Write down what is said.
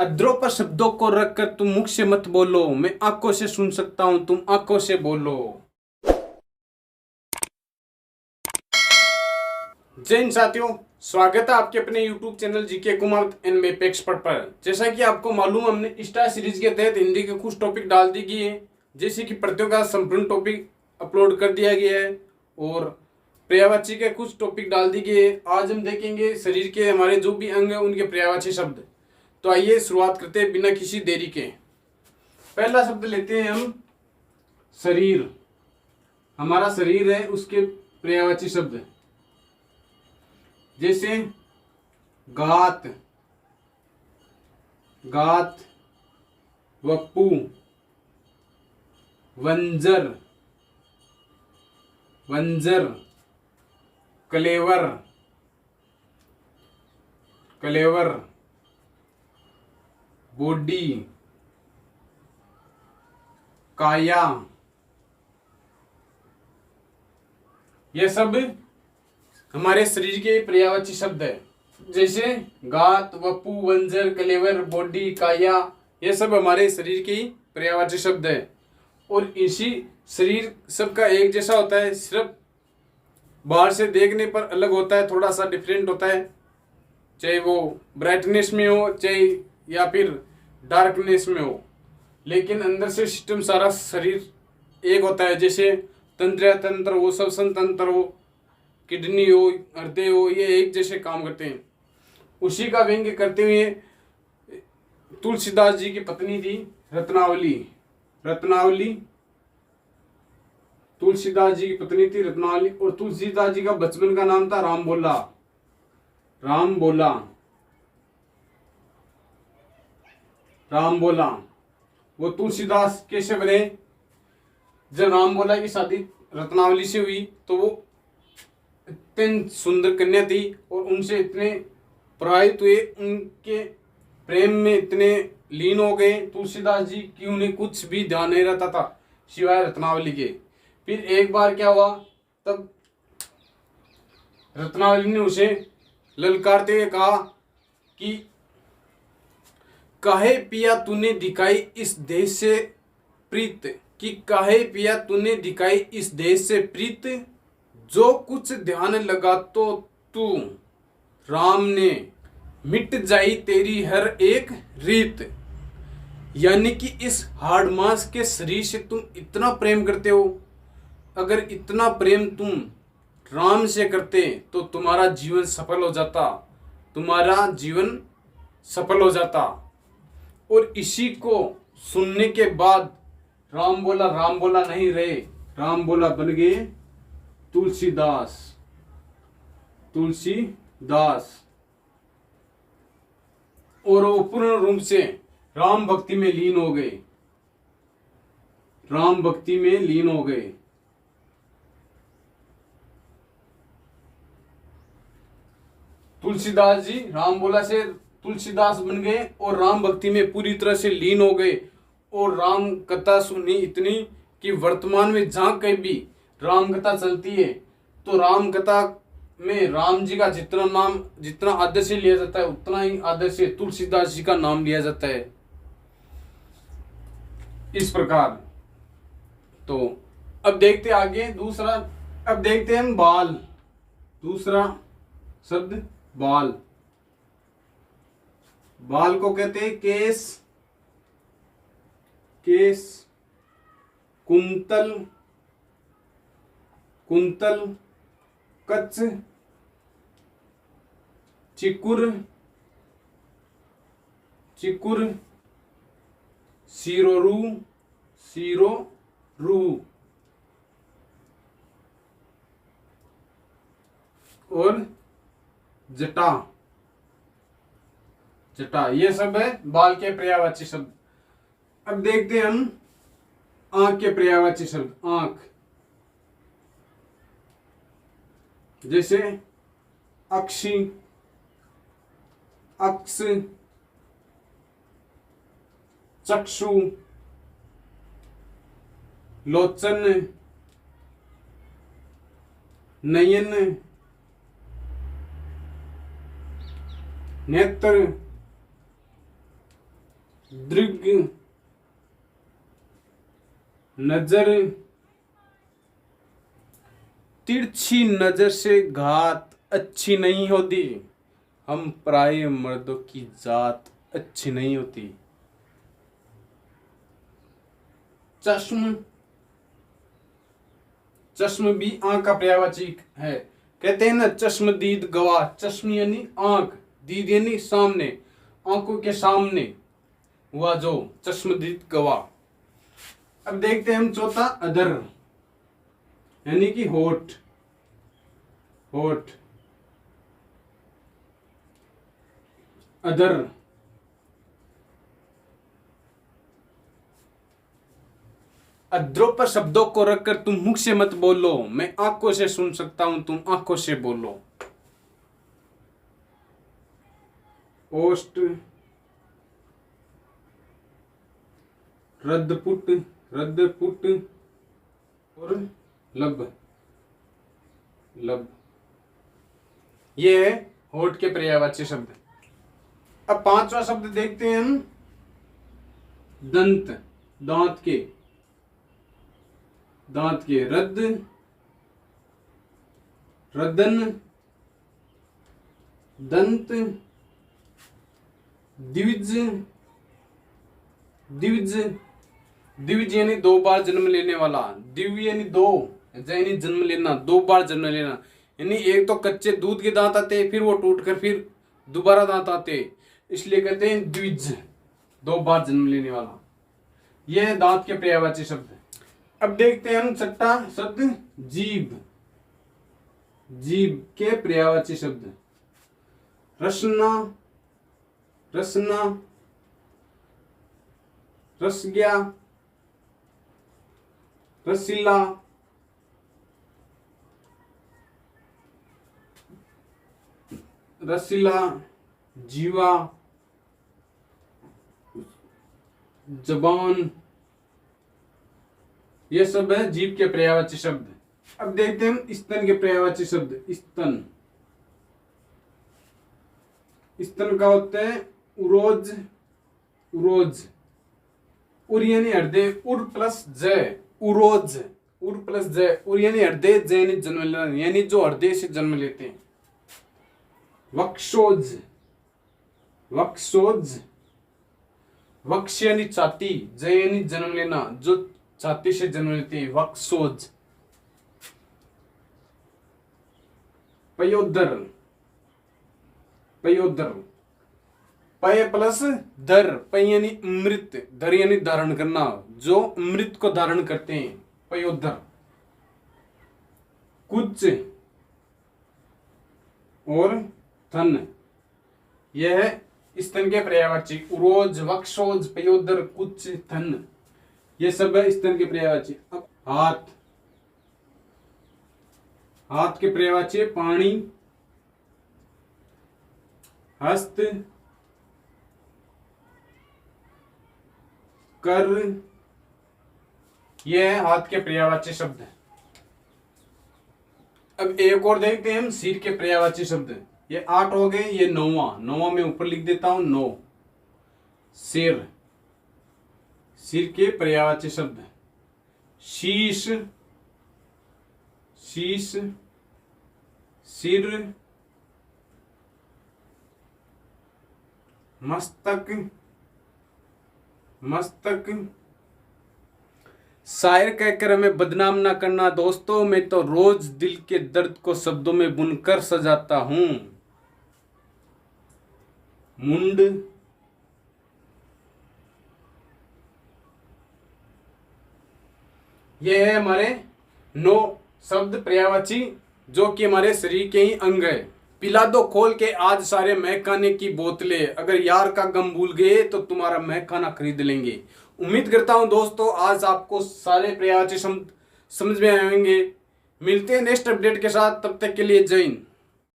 अधरों पर शब्दों को रखकर तुम मुख से मत बोलो, मैं आंखों से सुन सकता हूं, तुम आंखों से बोलो। जय हिंद साथियों, स्वागत है आपके अपने YouTube channel GK Kumar and map expert पर। जैसा कि आपको मालूम, हमने स्टार सीरीज के तहत हिंदी के कुछ टॉपिक डाल दी गए हैं, जैसे कि प्रत्ययों का संपूर्ण टॉपिक अपलोड कर दिया गया है और पर्यायवाची के कुछ टॉपिक डाल दिए गए हैं। आज हम देखेंगे शरीर के हमारे जो भी अंग हैं उनके पर्यायवाची शब्द। तो आइए शुरुआत करते हैं बिना किसी देरी के। पहला शब्द लेते हैं हम शरीर। हमारा शरीर है, उसके पर्यायवाची शब्द जैसे गात, गात, वपु, वंजर, वंजर, कलेवर, कलेवर, बॉडी, काया। ये सब हमारे शरीर के पर्यायवाची शब्द है। जैसे गात, वपु, वंजर, कलेवर, बॉडी, काया, ये सब हमारे शरीर के पर्यायवाची शब्द है। और इसी शरीर सबका एक जैसा होता है, सिर्फ बाहर से देखने पर अलग होता है, थोड़ा सा डिफरेंट होता है, चाहे वो ब्राइटनेस में हो चाहे या फिर डार्कनेस में हो, लेकिन अंदर से सिस्टम सारा शरीर एक होता है। जैसे तंत्र तंत्र हो, श्वसन तंत्र हो, किडनी हो, हृदय हो, ये एक जैसे काम करते हैं। उसी का व्यंग्य करते हुए तुलसीदास जी की पत्नी थी रत्नावली। रत्नावली तुलसीदास जी की पत्नी थी रत्नावली, और तुलसीदास जी का बचपन का नाम था राम बोला। राम बोला, राम बोला। वो तुलसीदास कैसे बने? जब राम बोला की शादी रत्नावली से हुई तो वो इतनी सुंदर कन्या थी और उनसे इतने प्रभावित हुए, उनके प्रेम में इतने लीन हो गए तुलसीदास जी कि उन्हें कुछ भी ध्यान नहीं रहता था सिवाय रत्नावली के। फिर एक बार क्या हुआ, तब रत्नावली ने उसे ललकारते हुए कहा कि काहे पिया तूने दिखाई इस देश से प्रीत, कि काहे पिया तूने दिखाई इस देश से प्रीत, जो कुछ ध्यान लगा तो तू राम ने, मिट जाई तेरी हर एक रीत। यानी कि इस हाड़ मांस के शरीर से तुम इतना प्रेम करते हो, अगर इतना प्रेम तुम राम से करते तो तुम्हारा जीवन सफल हो जाता, तुम्हारा जीवन सफल हो जाता। और इसी को सुनने के बाद राम बोला नहीं रहे, राम बोला बन गए तुलसीदास। तुलसीदास, और वो पूर्ण रूप से राम भक्ति में लीन हो गए, राम भक्ति में लीन हो गए। तुलसीदास जी राम बोला से तुलसीदास बन गए और राम भक्ति में पूरी तरह से लीन हो गए। और राम कथा सुनी इतनी कि वर्तमान में जहां कहीं भी राम कथा चलती है तो राम कथा में राम जी का जितना आदर से लिया जाता है, उतना ही आदर से तुलसीदास जी का नाम लिया जाता है। इस प्रकार। तो अब देखते आगे दूसरा, अब देखते हैं हम बाल। दूसरा शब्द बाल। बाल को कहते हैं केस, केस, कुंतल, कुंतल, कच्छ, चिकुर, चिकुर, सिरोरू, सिरोरू, और जटा, जटा। ये सब है बाल के पर्यायवाची शब्द। अब देखते हैं हम आंख के पर्यायवाची शब्द। आंख, जैसे अक्षी, अक्ष, चक्षु, लोचन, नयन, नेत्र, दृग, नजर, तिरछी नजर से घात अच्छी नहीं होती, हम पराये मर्दों की जात अच्छी नहीं होती। चश्म, चश्म भी आंख का पर्यायवाची है। कहते हैं ना चश्मदीद गवाह, चश्म यानी आंख, दीद यानी सामने, आंखों के सामने हुआ जो चश्मदीद गवाह। अब देखते हैं हम चौथा अदर यानी कि होठ, होठ, अदर, अद्रों पर शब्दों को रखकर तुम मुख से मत बोलो, मैं आंखों से सुन सकता हूं, तुम आंखों से बोलो। ओष्ठ, रद्दपुट, रद्दपुट और लब, लब, ये है होठ के पर्यायवाची शब्द। अब पांचवा शब्द देखते हैं हम, दंत, दांत के, दांत के, रद्द, रदन, दंत, द्विज, द्विज, द्विज यानी दो बार जन्म लेने वाला, दिव्य यानी दो, यानी जन्म लेना, दो बार जन्म लेना, यानी एक तो कच्चे दूध के दांत आते फिर वो टूटकर फिर दोबारा दांत आते, इसलिए कहते हैं द्विज, दो बार जन्म लेने वाला। यह है दांत के पर्यायवाची शब्द। अब देखते हैं हम छठा शब्द जीभ, जीभ के पर्यायवाची शब्द, रसना, रसना, रसग्या, रसीला, रसीला, जीवा, जबान, ये सब है जीभ के पर्यायवाची शब्द। अब देखते हैं हम स्तन के पर्यायवाची शब्द, स्तन, स्तन का होता है उरोज, उरोज, उर यानी हृदय, उर प्लस जय, उरोज, उर प्लस जय, उर यानी हृदय, जय यानी जन्म लेना, यानी जो हृदय से जन्म लेते हैं। वक्षोज, वक्षोज, वक्ष यानी छाती, जय यानी जन्म लेना, जो छाती से जन्म लेते हैं, वक्षोज। पयोदर, पयोदर, पय प्लस दर, पय यानी मृत, दर यानी धारण करना, जो मृत को धारण करते हैं, पयोदर। कुछ और थन, यह है स्तन के पर्यायवाची, उरोज, वक्षोज, पयोदर, कुछ, थन, ये सब है स्तन के पर्यायवाची। अब हाथ, हाथ के पर्यायवाची पाणी, हस्त, कर, यह है हाथ के पर्यायवाची शब्द। अब एक और देखते हैं हम सिर के पर्यायवाची शब्द, ये 8 हो गए, ये 9वां, 9वां मैं ऊपर लिख देता हूं, 9, सिर, सिर के पर्यायवाची शब्द, शीश, शीश, सिर, मस्तक, मस्तक। शायर कहकर हमें बदनाम ना करना दोस्तों, मैं तो रोज दिल के दर्द को शब्दों में बुनकर सजाता हूं। मुंड, ये है हमारे 9 शब्द पर्यायवाची, जो कि हमारे शरीर के ही अंग है। पिला दो खोल के आज सारे महकाने की बोतलें, अगर यार का गम भूल गए तो तुम्हारा महकाना खरीद लेंगे। उम्मीद करता हूं दोस्तों आज आपको सारे पर्यायवाची शब्द समझ में आएंगे। मिलते हैं नेक्स्ट अपडेट के साथ, तब तक के लिए जय हिंद।